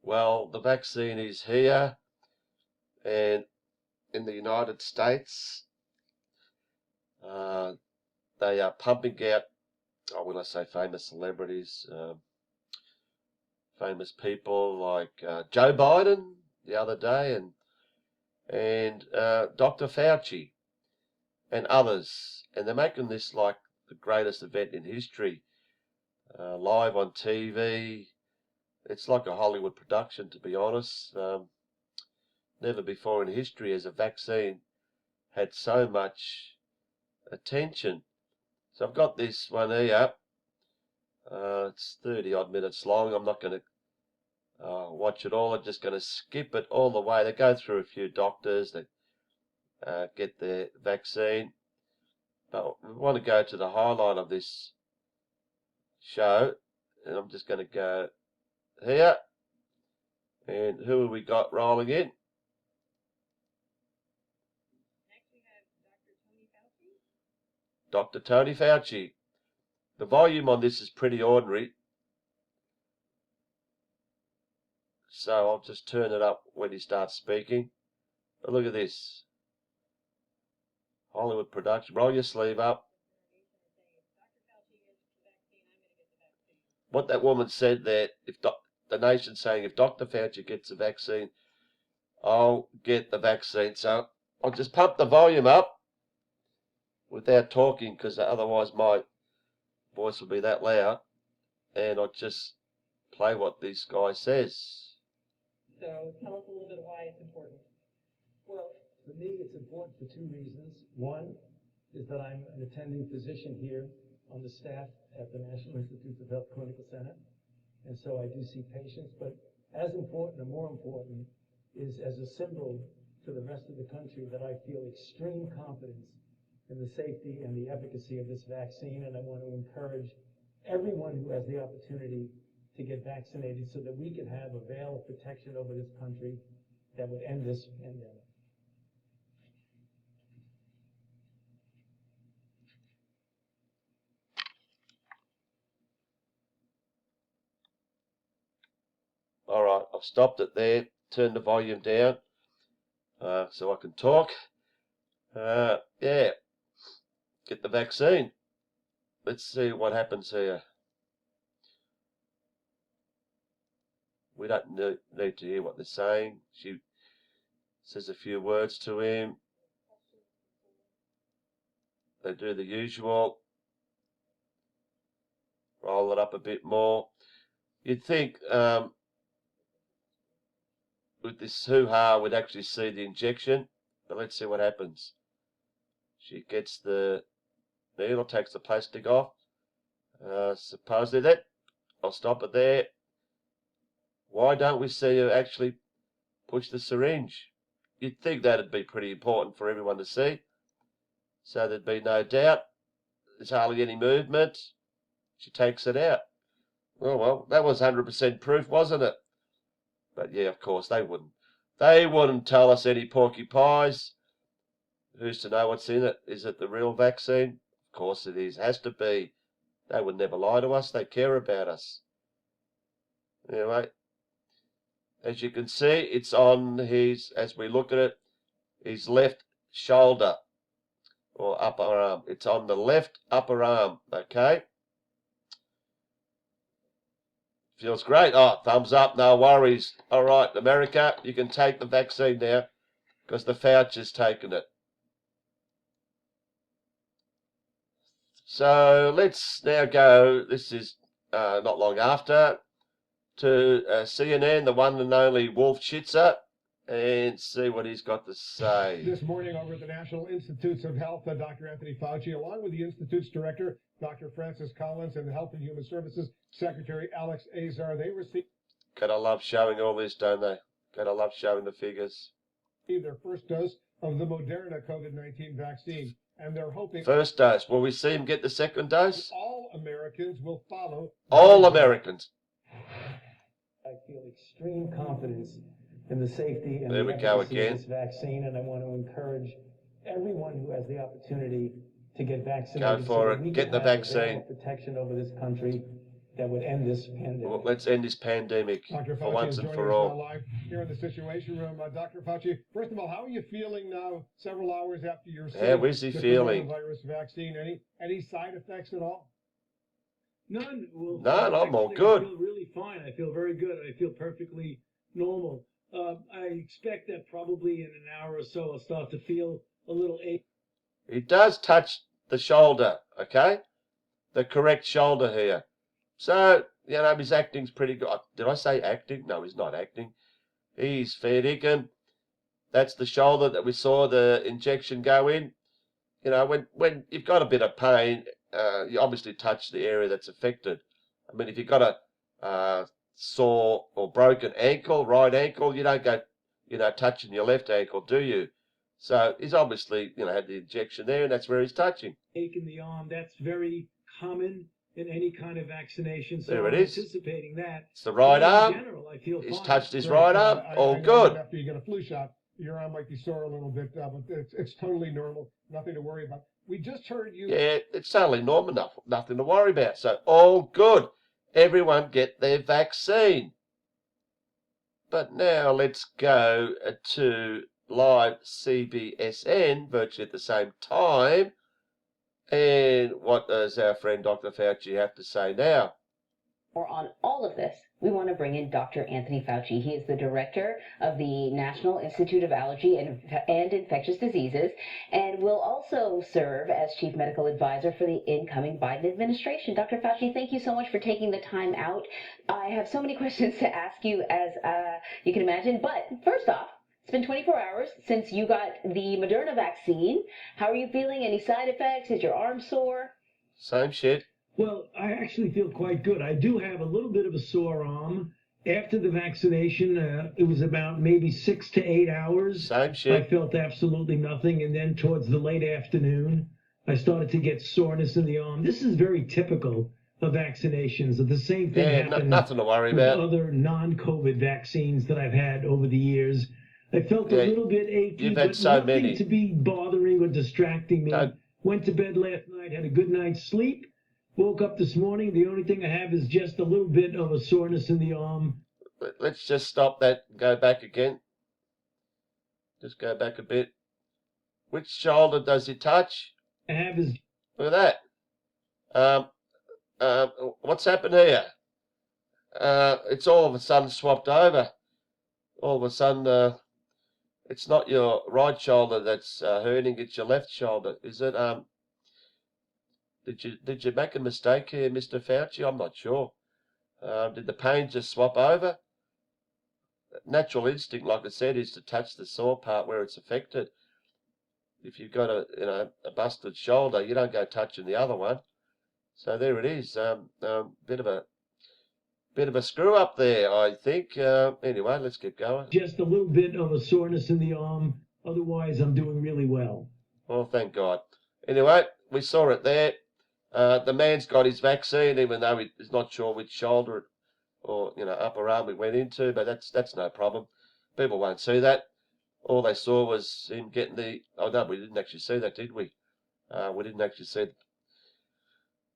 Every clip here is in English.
Well, the vaccine is here, and in the United States, they are pumping out, when I say famous celebrities, famous people like Joe Biden the other day, and Dr. Fauci and others, and they're making this like the greatest event in history, live on TV. It's like a Hollywood production, to be honest. Never before in history has a vaccine had so much attention. So I've got this one here. It's 30 odd minutes long. I'm not going to watch it all. I'm just going to skip it all the way. They go through a few doctors that get their vaccine. But we want to go to the highlight of this show. And I'm just going to go here. And who have we got rolling in? Next we have Dr. Dr. Tony Tony Fauci. Fauci. The volume on this is pretty ordinary, so I'll just turn it up when he starts speaking. But look at this. Hollywood production. Roll your sleeve up. What that woman said there, if the nation's saying if Dr. Fauci gets the vaccine, I'll get the vaccine. So I'll just pump the volume up without talking, because otherwise my voice will be that loud, and I'll just play what this guy says. So tell us a little bit why it's important. Well, for me, it's important for two reasons. One is that I'm an attending physician here on the staff at the National Institutes of Health Clinical Center, and so I do see patients. But as important, or more important, is as a symbol to the rest of the country that I feel extreme confidence in the safety and the efficacy of this vaccine, and I want to encourage everyone who has the opportunity to get vaccinated so that we can have a veil of protection over this country that would end this pandemic. All right, I've stopped it there, turned the volume down so I can talk. Yeah, get the vaccine. Let's see what happens here. We don't need to hear what they're saying. She says a few words to him. They do the usual. Roll it up a bit more. You'd think with this hoo-ha we'd actually see the injection, but let's see what happens. She gets the needle, takes the plastic off. Supposedly that. I'll stop it there. Why don't we see her actually push the syringe? You'd think that'd be pretty important for everyone to see, so there'd be no doubt. There's hardly any movement. She takes it out. Oh well, that was 100% proof, wasn't it? But yeah, of course, they wouldn't. They wouldn't tell us any porky pies. Who's to know what's in it? Is it the real vaccine? Of course it is. It has to be. They would never lie to us. They care about us. Anyway, as you can see, it's on his, as we look at it, his left shoulder or upper arm. It's on the left upper arm, okay? Feels great. Oh, thumbs up, no worries. All right, America, you can take the vaccine now because the Fauci's taken it. So let's now go, this is not long after, to CNN, the one and only Wolf Schitzer, and see what he's got to say. This morning over at the National Institutes of Health, Dr. Anthony Fauci, along with the Institute's director, Dr. Francis Collins, and the Health and Human Services Secretary Alex Azar, they received... Gotta love showing all this, don't they? Gotta love showing the figures. ...their first dose of the Moderna COVID-19 vaccine, and they're hoping... First dose. Will we see him get the second dose? All Americans will follow... All Americans. I feel extreme confidence in the safety and there the we go efficacy again. of this vaccine, and I want to encourage everyone who has the opportunity to get vaccinated. Go for so it. that we Get can the have a veil vaccine. of protection over this country that would end this pandemic. Well, let's end this pandemic Dr. for Fauci once is and joining for us all. now live here in the Situation Room. Dr. Fauci, first of all, how are you feeling now, several hours after you're How is he feeling? coronavirus vaccine? Any side effects at all? None. Well, None, I'm all actually, good. I feel really fine. I feel very good. I feel perfectly normal. I expect that probably in an hour or so I'll start to feel a little ache. He does touch the shoulder, okay? The correct shoulder here. So, you know, his acting's pretty good. Did I say acting? No, he's not acting. He's fair dinkum. That's the shoulder that we saw the injection go in. You know, when you've got a bit of pain, you obviously touch the area that's affected. I mean, if you've got a sore or broken ankle, right ankle, you don't go, you know, touching your left ankle, do you? So he's obviously, you know, had the injection there, and that's where he's touching. Ache in the arm. That's very common in any kind of vaccination. So There it I'm is. anticipating that. It's the right But arm. in general, I feel He's fine. touched his Great. right arm. I All know good. that after you get a flu shot, your arm might be sore a little bit, but it's totally normal. Nothing to worry about. We just heard you. Yeah, it's totally normal enough. Nothing to worry about. So all good. Everyone get their vaccine. But now let's go to live CBSN virtually at the same time. And what does our friend Dr. Fauci have to say now? More on all of this, we want to bring in Dr. Anthony Fauci. He is the director of the National Institute of Allergy and Infectious Diseases, and will also serve as chief medical advisor for the incoming Biden administration. Dr. Fauci, thank you so much for taking the time out. I have so many questions to ask you, as you can imagine. But first off, it's been 24 hours since you got the Moderna vaccine. How are you feeling? Any side effects? Is your arm sore? Same shit. Well, I actually feel quite good. I do have a little bit of a sore arm. After the vaccination, it was about maybe 6 to 8 hours. Same I shit. felt absolutely nothing. And then towards the late afternoon, I started to get soreness in the arm. This is very typical of vaccinations. The same thing Yeah, happened nothing to worry with about. other non-COVID vaccines that I've had over the years. I felt Yeah, a little bit achy, you've had but so nothing many. to be bothering or distracting me. No. Went to bed last night, had a good night's sleep. Woke up this morning. The only thing I have is just a little bit of a soreness in the arm. Let's just stop that and go back again. Just go back a bit. Which shoulder does he touch? I have is Look at that. What's happened here? It's all of a sudden swapped over. All of a sudden, it's not your right shoulder that's hurting, it's your left shoulder. Is it? Did you make a mistake here, Mr. Fauci? I'm not sure. Did the pain just swap over? Natural instinct, like I said, is to touch the sore part where it's affected. If you've got a busted shoulder, you don't go touching the other one. So there it is. Bit of a screw up there, I think. Anyway, let's get going. just a little bit of a soreness in the arm. Otherwise, I'm doing really well. Well, thank God. Anyway, we saw it there. The man's got his vaccine, even though he's not sure which shoulder or upper arm it went into, but that's no problem. People won't see that. All they saw was him getting the. Oh no, we didn't actually see that, did we? We didn't actually see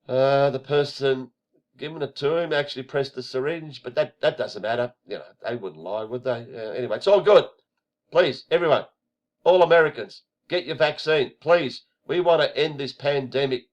the person giving it to him actually pressed the syringe, but that doesn't matter. They wouldn't lie, would they? Anyway, it's all good. Please, everyone, all Americans, get your vaccine, please. We want to end this pandemic.